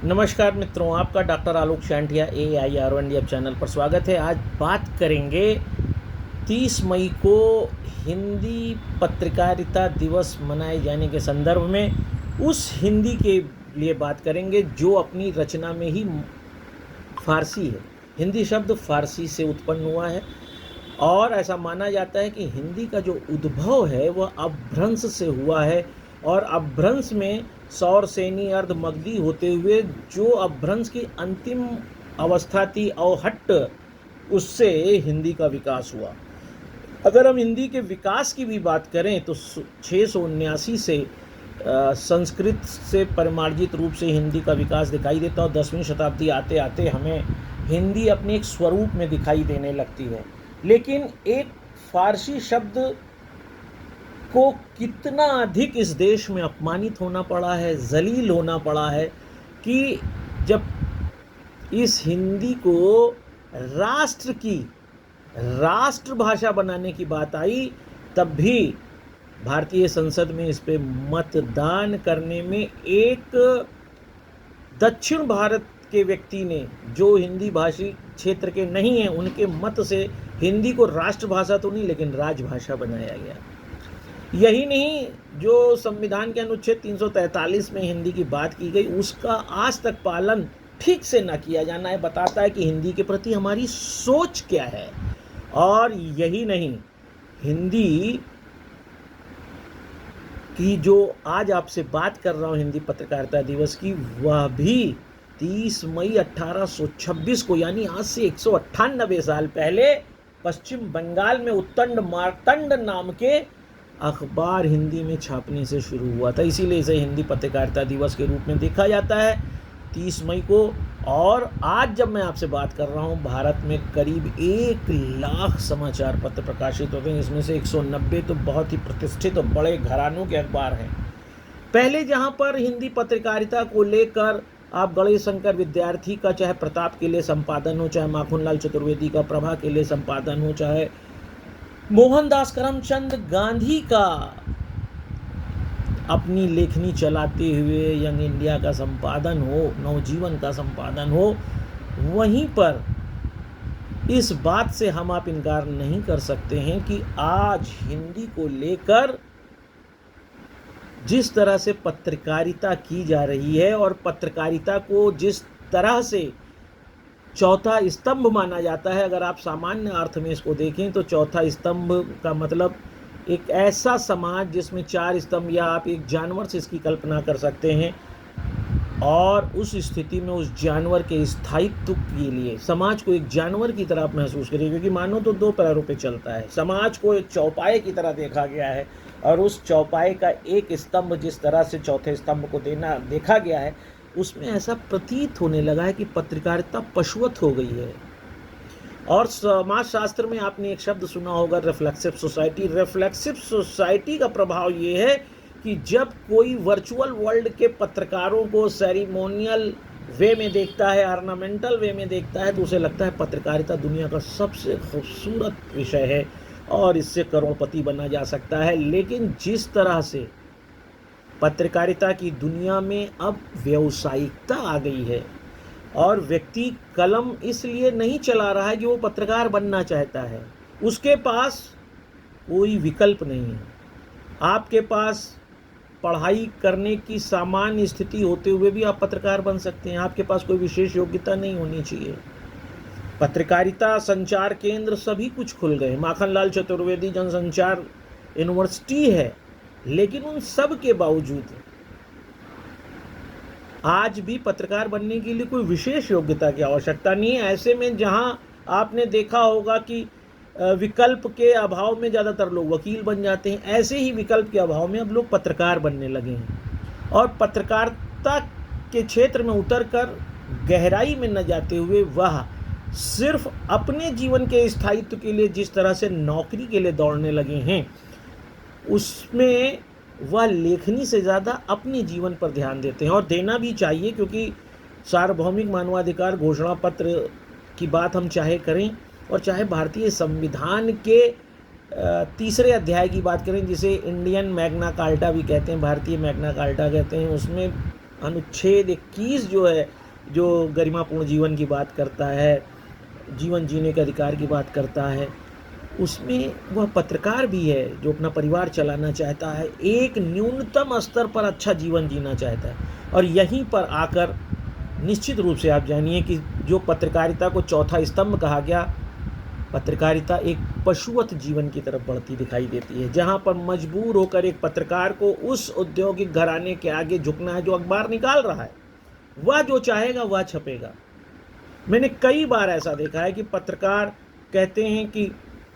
नमस्कार मित्रों, आपका डॉक्टर आलोक शांठिया AIR इंडिया चैनल पर स्वागत है। आज बात करेंगे 30 मई को हिंदी पत्रकारिता दिवस मनाए जाने के संदर्भ में उस हिंदी के लिए बात करेंगे जो अपनी रचना में ही फारसी है। हिंदी शब्द फारसी से उत्पन्न हुआ है और ऐसा माना जाता है कि हिंदी का जो उद्भव है वह अपभ्रंश से हुआ है और अपभ्रंश में सौर सेनी अर्ध मगधी होते हुए जो अपभ्रंश की अंतिम अवस्था थी अवहट्ट, उससे हिंदी का विकास हुआ। अगर हम हिंदी के विकास की भी बात करें तो 679 से संस्कृत से परिमार्जित रूप से हिंदी का विकास दिखाई देता और 10वीं शताब्दी आते आते हमें हिंदी अपने एक स्वरूप में दिखाई देने लगती है। लेकिन एक फारसी शब्द को कितना अधिक इस देश में अपमानित होना पड़ा है, जलील होना पड़ा है कि जब इस हिंदी को राष्ट्रभाषा बनाने की बात आई तब भी भारतीय संसद में इस पे मतदान करने में एक दक्षिण भारत के व्यक्ति ने, जो हिंदी भाषी क्षेत्र के नहीं हैं, उनके मत से हिंदी को राष्ट्रभाषा तो नहीं लेकिन राजभाषा बनाया गया। यही नहीं, जो संविधान के अनुच्छेद 343 में हिंदी की बात की गई उसका आज तक पालन ठीक से न किया जाना है बताता है कि हिंदी के प्रति हमारी सोच क्या है। और यही नहीं, हिंदी की जो आज आपसे बात कर रहा हूँ हिंदी पत्रकारिता दिवस की, वह भी 30 मई 1826 को, यानी आज से 198 साल पहले पश्चिम बंगाल में उत्तंड मार्तंड नाम के अखबार हिंदी में छापने से शुरू हुआ था। इसीलिए इसे हिंदी पत्रकारिता दिवस के रूप में देखा जाता है 30 मई को। और आज जब मैं आपसे बात कर रहा हूँ, भारत में करीब 1 लाख समाचार पत्र प्रकाशित होते हैं। इसमें से 190 तो बहुत ही प्रतिष्ठित और बड़े घरानों के अखबार हैं। पहले जहाँ पर हिंदी पत्रकारिता को लेकर आप गणेश शंकर विद्यार्थी का चाहे प्रताप के लिए संपादन हो, चाहे माखनलाल चतुर्वेदी का प्रभा के लिए संपादन हो, चाहे मोहनदास करमचंद गांधी का अपनी लेखनी चलाते हुए यंग इंडिया का संपादन हो, नवजीवन का संपादन हो, वहीं पर इस बात से हम आप इनकार नहीं कर सकते हैं कि आज हिंदी को लेकर जिस तरह से पत्रकारिता की जा रही है और पत्रकारिता को जिस तरह से चौथा स्तंभ माना जाता है, अगर आप सामान्य अर्थ में इसको देखें तो चौथा स्तंभ का मतलब एक ऐसा समाज जिसमें 4 स्तंभ, या आप एक जानवर से इसकी कल्पना कर सकते हैं। और उस स्थिति में उस जानवर के स्थायित्व के लिए समाज को एक जानवर की तरह आप महसूस करिए, क्योंकि मानो तो 2 पैरों पे चलता है। समाज को एक चौपाए की तरह देखा गया है और उस चौपाए का एक स्तंभ जिस तरह से चौथे स्तंभ को देखा गया है, उसमें ऐसा प्रतीत होने लगा है कि पत्रकारिता पशुवत हो गई है। और समाजशास्त्र में आपने एक शब्द सुना होगा, रिफ्लेक्सिव सोसाइटी। रिफ्लेक्सिव सोसाइटी का प्रभाव ये है कि जब कोई वर्चुअल वर्ल्ड के पत्रकारों को सेरिमोनियल वे में देखता है, ऑर्नामेंटल वे में देखता है, तो उसे लगता है पत्रकारिता दुनिया का सबसे खूबसूरत विषय है और इससे करोड़पति बना जा सकता है। लेकिन जिस तरह से पत्रकारिता की दुनिया में अब व्यावसायिकता आ गई है और व्यक्ति कलम इसलिए नहीं चला रहा है कि वो पत्रकार बनना चाहता है, उसके पास कोई विकल्प नहीं है। आपके पास पढ़ाई करने की सामान्य स्थिति होते हुए भी आप पत्रकार बन सकते हैं, आपके पास कोई विशेष योग्यता नहीं होनी चाहिए। पत्रकारिता संचार केंद्र सभी कुछ खुल गए, माखनलाल चतुर्वेदी जनसंचार यूनिवर्सिटी है, लेकिन उन सब के बावजूद आज भी पत्रकार बनने के लिए कोई विशेष योग्यता की आवश्यकता नहीं है। ऐसे में जहां आपने देखा होगा कि विकल्प के अभाव में ज़्यादातर लोग वकील बन जाते हैं, ऐसे ही विकल्प के अभाव में अब लोग पत्रकार बनने लगे हैं। और पत्रकारिता के क्षेत्र में उतरकर गहराई में न जाते हुए वह सिर्फ अपने जीवन के स्थायित्व के लिए जिस तरह से नौकरी के लिए दौड़ने लगे हैं, उसमें वह लेखनी से ज़्यादा अपने जीवन पर ध्यान देते हैं। और देना भी चाहिए, क्योंकि सार्वभौमिक मानवाधिकार घोषणा पत्र की बात हम चाहे करें और चाहे भारतीय संविधान के तीसरे अध्याय की बात करें, जिसे इंडियन मैग्ना कार्टा भी कहते हैं, भारतीय मैग्ना कार्टा कहते हैं, उसमें अनुच्छेद 21 जो है, जो गरिमापूर्ण जीवन की बात करता है, जीवन जीने के अधिकार की बात करता है, उसमें वह पत्रकार भी है जो अपना परिवार चलाना चाहता है, एक न्यूनतम स्तर पर अच्छा जीवन जीना चाहता है। और यहीं पर आकर निश्चित रूप से आप जानिए कि जो पत्रकारिता को चौथा स्तंभ कहा गया, पत्रकारिता एक पशुवत जीवन की तरफ बढ़ती दिखाई देती है, जहां पर मजबूर होकर एक पत्रकार को उस औद्योगिक घराने के आगे झुकना है जो अखबार निकाल रहा है। वह जो चाहेगा वह छपेगा। मैंने कई बार ऐसा देखा है कि पत्रकार कहते हैं कि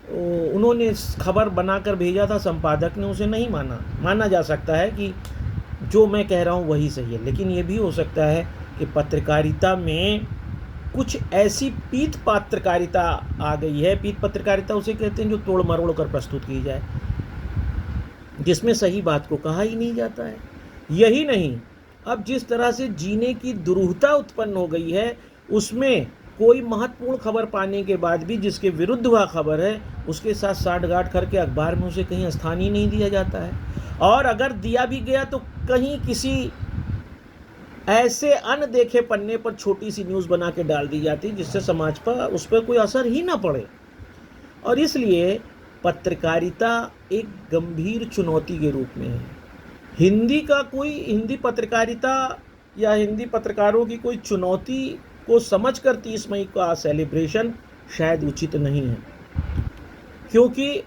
उन्होंने खबर बनाकर भेजा था, संपादक ने उसे नहीं माना जा सकता है कि जो मैं कह रहा हूँ वही सही है। लेकिन ये भी हो सकता है कि पत्रकारिता में कुछ ऐसी पीत पत्रकारिता आ गई है। पीत पत्रकारिता उसे कहते हैं जो तोड़ मरोड़ कर प्रस्तुत की जाए, जिसमें सही बात को कहा ही नहीं जाता है। यही नहीं, अब जिस तरह से जीने की दुरूहता उत्पन्न हो गई है, उसमें कोई महत्वपूर्ण खबर पाने के बाद भी जिसके विरुद्ध वह खबर है, उसके साथ साठगांठ करके अखबार में उसे कहीं स्थान ही नहीं दिया जाता है। और अगर दिया भी गया तो कहीं किसी ऐसे अनदेखे पन्ने पर छोटी सी न्यूज़ बना के डाल दी जाती, जिससे समाज पर उस पर कोई असर ही ना पड़े। और इसलिए पत्रकारिता एक गंभीर चुनौती के रूप में है। हिंदी पत्रकारिता या हिंदी पत्रकारों की कोई चुनौती को समझकर 30 मई का सेलिब्रेशन शायद उचित नहीं है, क्योंकि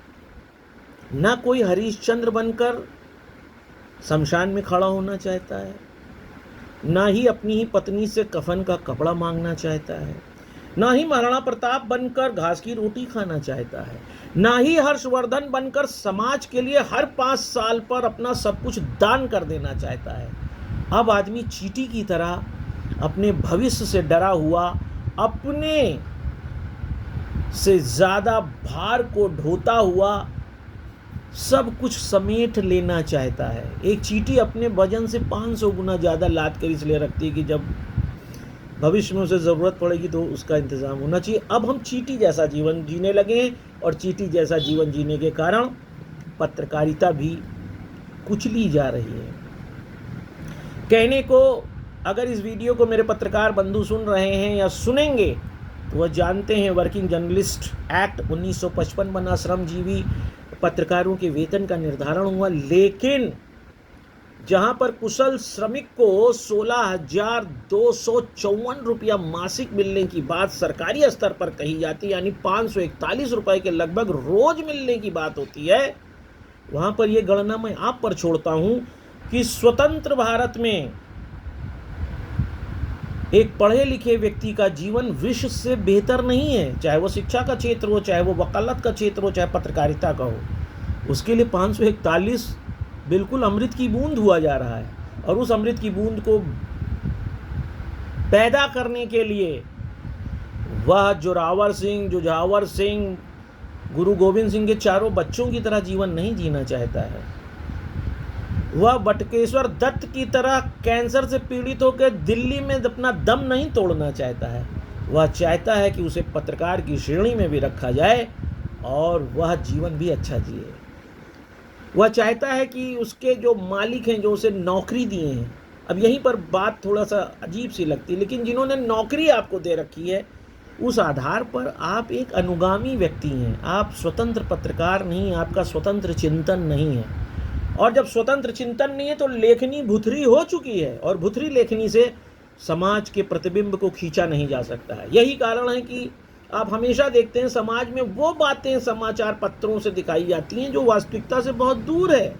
ना कोई हरिश्चंद्र बनकर शमशान में खड़ा होना चाहता है, ना ही अपनी ही पत्नी से कफन का कपड़ा मांगना चाहता है, ना ही महाराणा प्रताप बनकर घास की रोटी खाना चाहता है, ना ही हर्षवर्धन बनकर समाज के लिए हर 5 साल पर अपना सब कुछ दान कर देना चाहता है। अब आदमी चींटी की तरह अपने भविष्य से डरा हुआ, अपने से ज़्यादा भार को ढोता हुआ सब कुछ समेट लेना चाहता है। एक चींटी अपने वजन से 500 गुना ज़्यादा लाद कर इसलिए रखती है कि जब भविष्य में उसे ज़रूरत पड़ेगी तो उसका इंतज़ाम होना चाहिए। अब हम चींटी जैसा जीवन जीने लगे हैं, और चींटी जैसा जीवन जीने के कारण पत्रकारिता भी कुचली जा रही है। कहने को, अगर इस वीडियो को मेरे पत्रकार बंधु सुन रहे हैं या सुनेंगे तो वह जानते हैं वर्किंग जर्नलिस्ट एक्ट 1955 बना, श्रमजीवी पत्रकारों के वेतन का निर्धारण हुआ। लेकिन जहां पर कुशल श्रमिक को 16,254 रुपया मासिक मिलने की बात सरकारी स्तर पर कही जाती है, यानी 541 रुपए के लगभग रोज मिलने की बात होती है, वहां पर यह गणना मैं आप पर छोड़ता हूं कि स्वतंत्र भारत में एक पढ़े लिखे व्यक्ति का जीवन विश्व से बेहतर नहीं है, चाहे वो शिक्षा का क्षेत्र हो, चाहे वो वकालत का क्षेत्र हो, चाहे पत्रकारिता का हो। उसके लिए 541 बिल्कुल अमृत की बूंद हुआ जा रहा है। और उस अमृत की बूंद को पैदा करने के लिए वह जोरावर सिंह, जुझावर सिंह, गुरु गोविंद सिंह के चारों बच्चों की तरह जीवन नहीं जीना चाहता है। वह बटकेश्वर दत्त की तरह कैंसर से पीड़ित होकर दिल्ली में अपना दम नहीं तोड़ना चाहता है। वह चाहता है कि उसे पत्रकार की श्रेणी में भी रखा जाए और वह जीवन भी अच्छा जिए। वह चाहता है कि उसके जो मालिक हैं, जो उसे नौकरी दिए हैं, अब यहीं पर बात थोड़ा सा अजीब सी लगती है, लेकिन जिन्होंने नौकरी आपको दे रखी है, उस आधार पर आप एक अनुगामी व्यक्ति हैं, आप स्वतंत्र पत्रकार नहीं, आपका स्वतंत्र चिंतन नहीं है। और जब स्वतंत्र चिंतन नहीं है तो लेखनी भुथरी हो चुकी है, और भुथरी लेखनी से समाज के प्रतिबिंब को खींचा नहीं जा सकता है। यही कारण है कि आप हमेशा देखते हैं समाज में वो बातें समाचार पत्रों से दिखाई जाती हैं जो वास्तविकता से बहुत दूर है।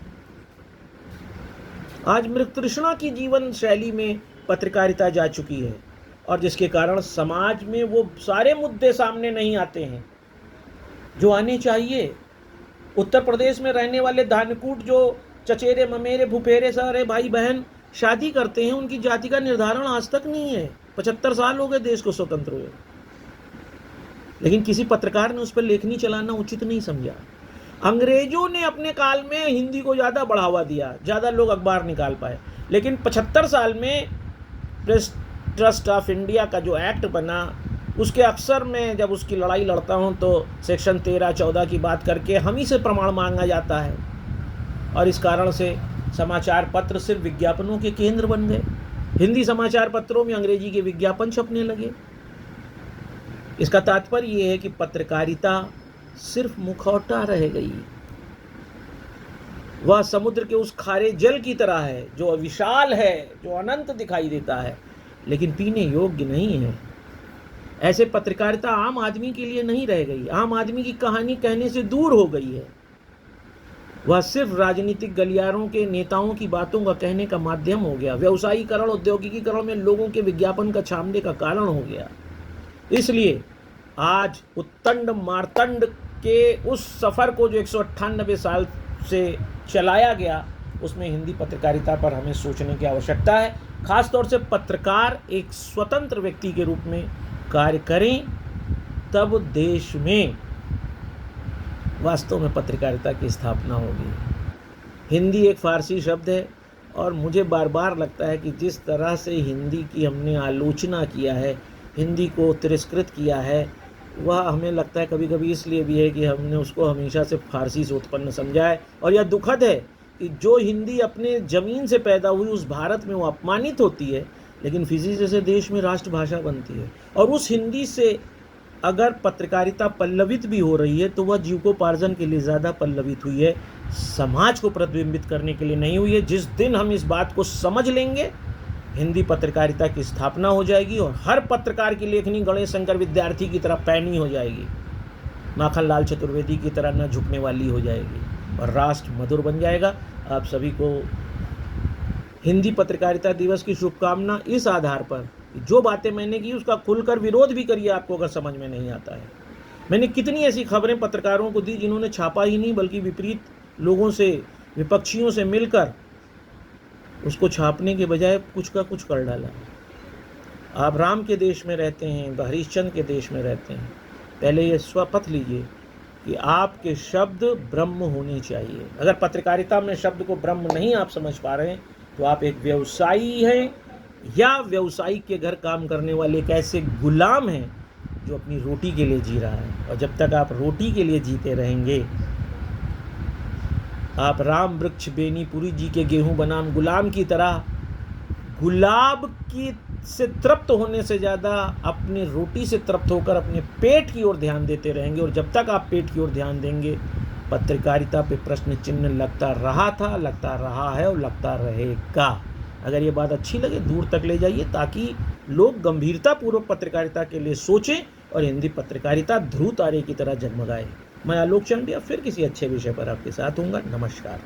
आज मृगतृष्णा की जीवन शैली में पत्रकारिता जा चुकी है, और जिसके कारण समाज में वो सारे मुद्दे सामने नहीं आते हैं जो आने चाहिए। उत्तर प्रदेश में रहने वाले धानकूट जो चचेरे ममेरे फुफेरे सारे भाई बहन शादी करते हैं, उनकी जाति का निर्धारण आज तक नहीं है। 75 साल हो गए देश को स्वतंत्र हुए, लेकिन किसी पत्रकार ने उस पर लेखनी चलाना उचित नहीं समझा। अंग्रेजों ने अपने काल में हिंदी को ज़्यादा बढ़ावा दिया, ज़्यादा लोग अखबार निकाल पाए, लेकिन 75 साल में प्रेस ट्रस्ट ऑफ इंडिया का जो एक्ट बना, उसके अक्सर में जब उसकी लड़ाई लड़ता हूँ तो सेक्शन 13-14 की बात करके हम ही से प्रमाण मांगा जाता है, और इस कारण से समाचार पत्र सिर्फ विज्ञापनों के केंद्र बन गए। हिंदी समाचार पत्रों में अंग्रेजी के विज्ञापन छपने लगे। इसका तात्पर्य यह है कि पत्रकारिता सिर्फ मुखौटा रह गई। वह समुद्र के उस खारे जल की तरह है जो विशाल है, जो अनंत दिखाई देता है, लेकिन पीने योग्य नहीं है। ऐसे पत्रकारिता आम आदमी के लिए नहीं रह गई। आम आदमी की कहानी कहने से दूर हो गई है। वह सिर्फ राजनीतिक गलियारों के नेताओं की बातों का कहने का माध्यम हो गया। व्यवसायीकरण, औद्योगिकीकरण में लोगों के विज्ञापन का छापने का कारण हो गया। इसलिए आज उत्तंड मार्तंड के उस सफ़र को जो 198 साल से चलाया गया, उसमें हिंदी पत्रकारिता पर हमें सोचने की आवश्यकता है। खासतौर से पत्रकार एक स्वतंत्र व्यक्ति के रूप में कार्य करें, तब देश में वास्तव में पत्रकारिता की स्थापना होगी। हिंदी एक फारसी शब्द है और मुझे बार बार लगता है कि जिस तरह से हिंदी की हमने आलोचना किया है, हिंदी को तिरस्कृत किया है, वह हमें लगता है कभी कभी इसलिए भी है कि हमने उसको हमेशा से फारसी से उत्पन्न समझा है। और यह दुखद है कि जो हिंदी अपने ज़मीन से पैदा हुई उस भारत में वो अपमानित होती है, लेकिन फिजी जैसे देश में राष्ट्रभाषा बनती है। और उस हिंदी से अगर पत्रकारिता पल्लवित भी हो रही है तो वह जीविकोपार्जन के लिए ज़्यादा पल्लवित हुई है, समाज को प्रतिबिंबित करने के लिए नहीं हुई है। जिस दिन हम इस बात को समझ लेंगे, हिंदी पत्रकारिता की स्थापना हो जाएगी और हर पत्रकार की लेखनी गणेश शंकर विद्यार्थी की तरह पैनी हो जाएगी, माखनलाल चतुर्वेदी की तरह न झुकने वाली हो जाएगी और राष्ट्र मधुर बन जाएगा। आप सभी को हिंदी पत्रकारिता दिवस की शुभकामना। इस आधार पर जो बातें मैंने की उसका खुलकर विरोध भी करिए आपको अगर समझ में नहीं आता है। मैंने कितनी ऐसी खबरें पत्रकारों को दी जिन्होंने छापा ही नहीं, बल्कि विपरीत लोगों से, विपक्षियों से मिलकर उसको छापने के बजाय कुछ का कुछ कर डाला। आप राम के देश में रहते हैं, हरिश्चंद्र के देश में रहते हैं। पहले ये शपथ लीजिए कि आपके शब्द ब्रह्म होने चाहिए। अगर पत्रकारिता में शब्द को ब्रह्म नहीं आप समझ पा रहे हैं तो आप एक व्यवसायी हैं या व्यवसायी के घर काम करने वाले एक ऐसे गुलाम हैं जो अपनी रोटी के लिए जी रहा है। और जब तक आप रोटी के लिए जीते रहेंगे, आप राम वृक्ष बेनीपुरी जी के गेहूं बनाम गुलाम की तरह गुलाब की से तृप्त होने से ज़्यादा अपनी रोटी से तृप्त होकर अपने पेट की ओर ध्यान देते रहेंगे। और जब तक आप पेट की ओर ध्यान देंगे, पत्रकारिता पे प्रश्न चिन्ह लगता रहा था, लगता रहा है और लगता रहेगा। अगर ये बात अच्छी लगे दूर तक ले जाइए ताकि लोग गंभीरतापूर्वक पत्रकारिता के लिए सोचें और हिंदी पत्रकारिता ध्रुव तारे की तरह जगमगाए। मैं आलोक चांडिया फिर किसी अच्छे विषय पर आपके साथ हूँगा। नमस्कार।